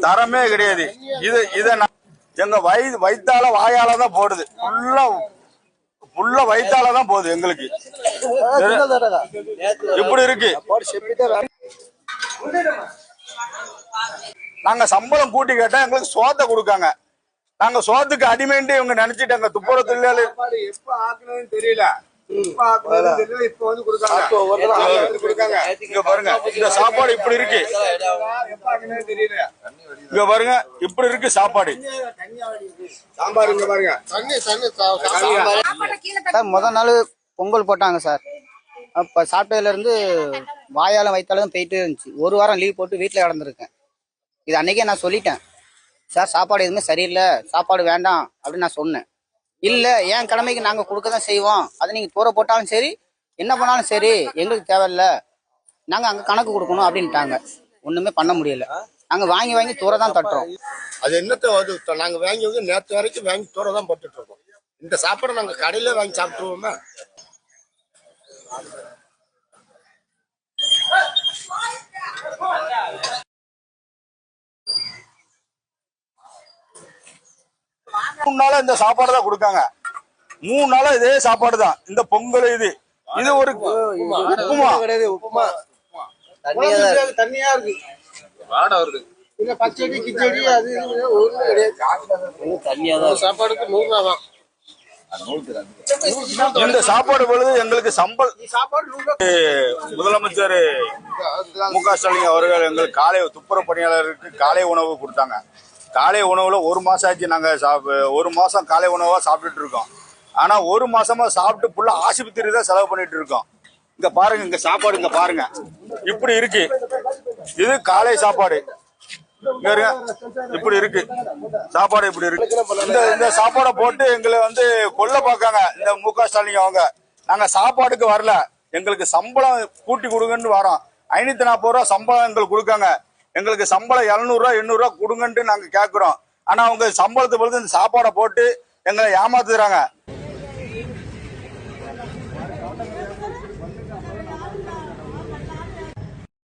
தரமே கிடையாது. இத எங்க வயித்தால வாயால தான் போடுது. புள்ள வயித்தால தான் போகுது எங்களுக்கு. இப்படி இருக்கு. நாங்க சம்பளம் கூட்டி கேட்டா எங்களுக்கு சோத்தை கொடுக்காங்க. நாங்க சோத்துக்கு அடிமைன்ட்டு இவங்க நினைச்சிட்டாங்க. துப்புரவு தொழிலாளி எப்ப ஆக்குனதுன்னு தெரியல. இங்க பாருங்க, இந்த சாப்பாடு இப்படி இருக்கு. இங்க பாருங்க, இப்படி இருக்கு சாப்பாடு. சாம்பார் இங்க பாருங்க. முதல் நாள் பொங்கல் போட்டாங்க சார். அப்ப சாப்பிட்டதுல இருந்து வாயால வயித்தாலும் போயிட்டே இருந்துச்சு. ஒரு வாரம் லீவ் போட்டு வீட்டுல கிடந்திருக்கேன். இது அன்னைக்கே நான் சொல்லிட்டேன் சார், சாப்பாடு எதுவுமே சரியில்லை, சாப்பாடு வேண்டாம் அப்படின்னு நான் சொன்னேன். இல்ல என் கடமைக்கு நாங்க கொடுக்கதான் செய்வோம், அது நீங்க தூர போட்டாலும் சரி என்ன பண்ணாலும் சரி எங்களுக்கு தேவையில்ல, நாங்க அங்க கணக்கு கொடுக்கணும் அப்படின்ட்டாங்க. ஒண்ணுமே பண்ண முடியல. நாங்க வாங்கி தூர தான் தட்டுறோம். அது என்னத்த நாங்க வாங்கி நேற்று வரைக்கும் வாங்கி தூர தான் போட்டுட்டு இருக்கோம். இந்த சாப்பாடு நாங்க கடையில வாங்கி சாப்பிட்டுருவோமா? மூணு நாளா இந்த சாப்பாடு தான் கொடுக்காங்க. 3 நாளா இதே சாப்பாடு தான். இந்த பொங்கல் இது ஒரு உப்புமா கிடையாது. உப்புமா தண்ணியா இருக்கு. வாடை வருது. இல்ல பச்சடி கிச்சடி அது ஒண்ணும் கிடையாது. தண்ணியா தான். சாப்பாடுக்கு 100 ரூபா தான். இந்த சாப்பாடு பொழுது எங்களுக்கு முதலமைச்சர் மு.க. ஸ்டாலின் அவர்கள் எங்களுக்கு காலை துப்புரவு பணியாளருக்கு காலை உணவு கொடுத்தாங்க. காலை உணவுல 1 மாசம் ஆச்சு. நாங்க 1 மாசம் காலை உணவா சாப்பிட்டுட்டு இருக்கோம். ஆனா 1 மாசமா சாப்பிட்டு ஃபுல்லா ஆஸ்பத்திரி தான் செலவு பண்ணிட்டு இருக்கோம். இங்க பாருங்க, இங்க சாப்பாடு இங்க பாருங்க இப்படி இருக்கு. இது காலை சாப்பாடு. இப்படி இருக்கு சாப்பாடு, இப்படி இருக்கு. இந்த சாப்பாடை போட்டு எங்களை கொல்ல பார்க்காங்க இந்த மு.க. ஸ்டாலின் அவங்க. நாங்க சாப்பாடுக்கு வரல, எங்களுக்கு சம்பளம் கூட்டி கொடுங்கன்னு வரோம். 540 ரூபா சம்பளம் எங்களுக்கு கொடுக்காங்க. எங்களுக்கு சம்பளம் 700 ரூபா 800 ரூபா கொடுங்கன்ட்டு நாங்க கேட்கிறோம். ஆனா அவங்க சம்பளத்தை பொறுத்து இந்த சாப்பாடை போட்டு எங்களை ஏமாத்துறாங்க.